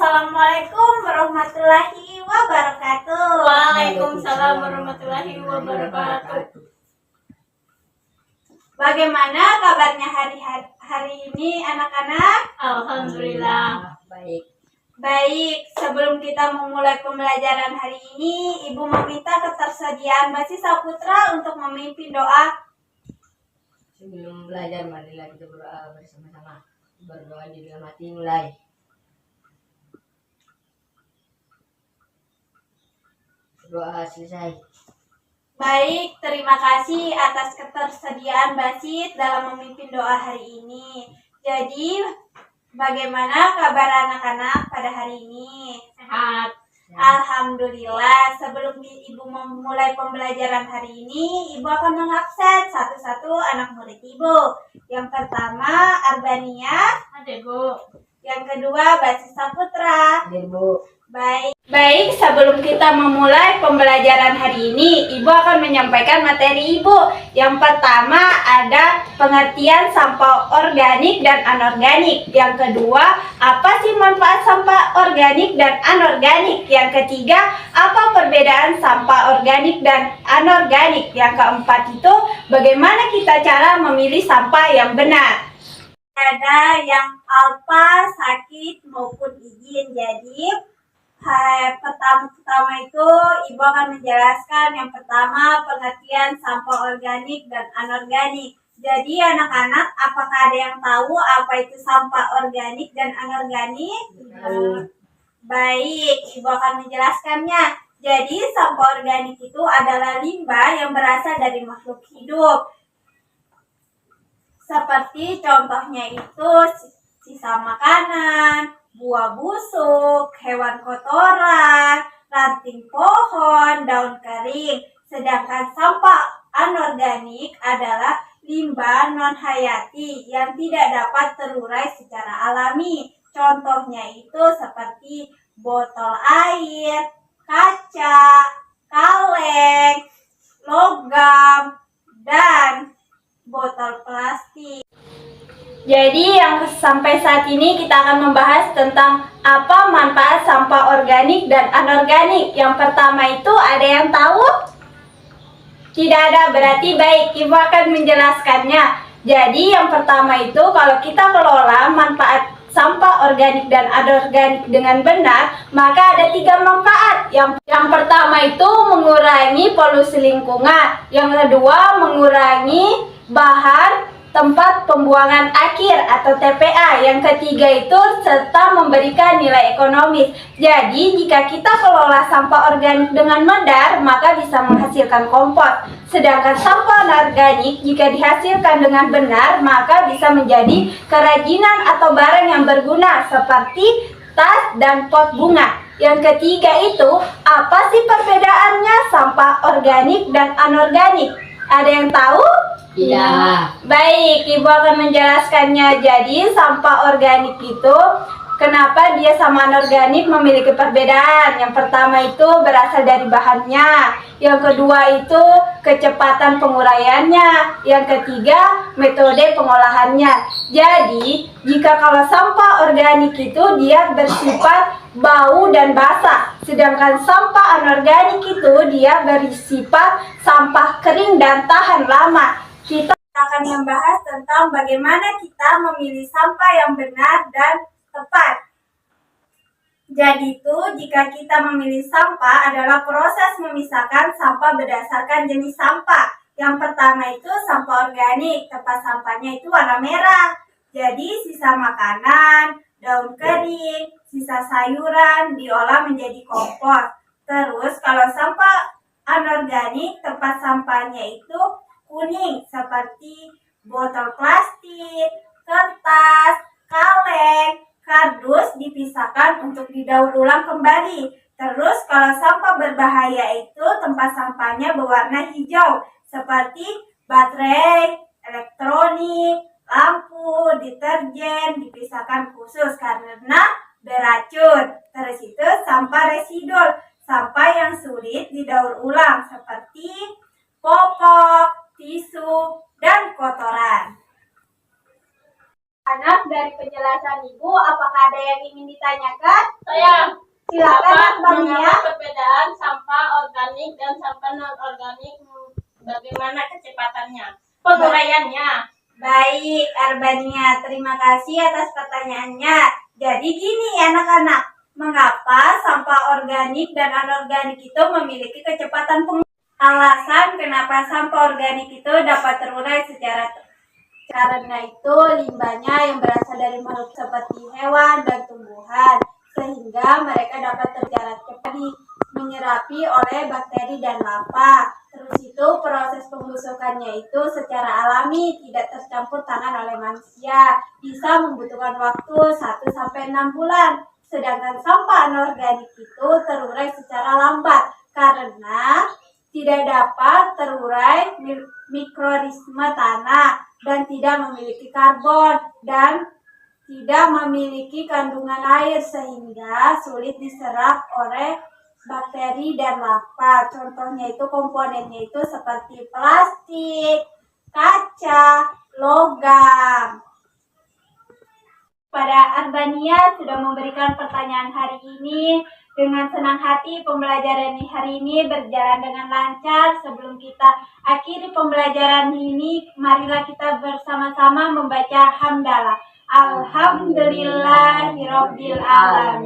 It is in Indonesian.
Assalamualaikum warahmatullahi wabarakatuh. Waalaikumsalam warahmatullahi wabarakatuh. Bagaimana kabarnya hari ini anak-anak? Alhamdulillah baik. Baik, sebelum kita memulai pembelajaran hari ini, Ibu meminta ketersediaan Basi Saputra untuk memimpin doa. Sebelum belajar, marilah kita berdoa bersama-sama. Berdoa di dalam hati, mulai. Doa selesai. Baik, terima kasih atas ketersediaan Basit dalam memimpin doa hari ini. Jadi, bagaimana kabar anak-anak pada hari ini? Sehat. Alhamdulillah. Sebelum Ibu memulai pembelajaran hari ini, Ibu akan mengabsen satu-satu anak murid Ibu. Yang pertama, Arbania. Ada, Bu. Yang kedua, Basi Saputra. Ada, Bu. Baik, sebelum kita memulai pembelajaran hari ini, Ibu akan menyampaikan materi Ibu. Yang pertama ada pengertian sampah organik dan anorganik. Yang kedua, apa sih manfaat sampah organik dan anorganik? Yang ketiga, apa perbedaan sampah organik dan anorganik? Yang keempat itu, bagaimana kita cara memilih sampah yang benar? Ada yang alfa, sakit maupun izin. Jadi, pertama itu Ibu akan menjelaskan yang pertama pengertian sampah organik dan anorganik. Jadi anak-anak, apakah ada yang tahu apa itu sampah organik dan anorganik? Baik, Ibu akan menjelaskannya. Jadi sampah organik itu adalah limbah yang berasal dari makhluk hidup. Seperti contohnya itu sisa makanan, buah busuk, hewan kotoran, ranting pohon, daun kering. Sedangkan sampah anorganik adalah limbah non-hayati yang tidak dapat terurai secara alami. Contohnya itu seperti botol air, kaca, kaleng, logam, dan botol plastik. Jadi yang sampai saat ini kita akan membahas tentang apa manfaat sampah organik dan anorganik. Yang pertama itu ada yang tahu? Tidak ada, berarti baik. Ibu akan menjelaskannya. Jadi yang pertama itu kalau kita kelola manfaat sampah organik dan anorganik dengan benar, maka ada 3 manfaat. Yang pertama itu mengurangi polusi lingkungan. Yang kedua mengurangi bahan tempat pembuangan akhir atau TPA. Yang ketiga itu serta memberikan nilai ekonomis. Jadi jika kita kelola sampah organik dengan benar, maka bisa menghasilkan kompos. Sedangkan sampah anorganik jika dihasilkan dengan benar, maka bisa menjadi kerajinan atau barang yang berguna seperti tas dan pot bunga. Yang ketiga itu, apa sih perbedaannya sampah organik dan anorganik? Ada yang tahu? Tidak. Baik, Ibu akan menjelaskannya. Jadi sampah organik itu kenapa dia sama anorganik memiliki perbedaan? Yang pertama itu berasal dari bahannya. Yang kedua itu kecepatan penguraiannya. Yang ketiga metode pengolahannya. Jadi jika kalau sampah organik itu dia bersifat bau dan basah. Sedangkan sampah anorganik itu dia bersifat sampah kering dan tahan lama. Kita akan membahas tentang bagaimana kita memilih sampah yang benar dan tepat. Jadi itu jika kita memilih sampah adalah proses memisahkan sampah berdasarkan jenis sampah. Yang pertama itu sampah organik, tempat sampahnya itu warna merah. Jadi sisa makanan, daun kering, sisa sayuran diolah menjadi kompos. Terus kalau sampah anorganik, tempat sampahnya itu kuning seperti botol plastik, kertas, kaleng, kardus dipisahkan untuk didaur ulang kembali. Terus kalau sampah berbahaya itu tempat sampahnya berwarna hijau seperti baterai, elektronik, lampu, deterjen dipisahkan khusus karena beracun. Terus itu sampah residual, sampah yang sulit didaur ulang seperti popok, tisu, dan kotoran. Anak, dari penjelasan penjelasan Ibu. Apakah ada yang ingin ditanyakan? Saya Silakan Arbania. mengapa perbedaan sampah organik dan sampah non-organik? Bagaimana kecepatannya? Penguraiannya. Baik, Arbania, terima kasih atas pertanyaannya. Jadi gini anak-anak, mengapa sampah organik dan anorganik itu memiliki kecepatan penguraian? Alasan kenapa sampah organik itu dapat terurai karena itu limbahnya yang berasal dari makhluk seperti hewan dan tumbuhan, sehingga mereka dapat terjarat cepat menyerapi oleh bakteri dan lava. Terus itu proses pembusukannya itu secara alami, tidak tercampur tangan oleh manusia, bisa membutuhkan waktu 1-6 bulan. Sedangkan sampah anorganik itu terurai secara lambat karena tidak dapat terurai mikroorganisme tanah dan tidak memiliki karbon dan tidak memiliki kandungan air sehingga sulit diserap oleh bakteri dan lava. Contohnya itu komponennya itu seperti plastik, kaca, logam. Pada Arbania sudah memberikan pertanyaan hari ini. Dengan senang hati pembelajaran hari ini berjalan dengan lancar. Sebelum kita akhiri pembelajaran ini, marilah kita bersama-sama membaca hamdalah. Alhamdulillahirabbil alamin.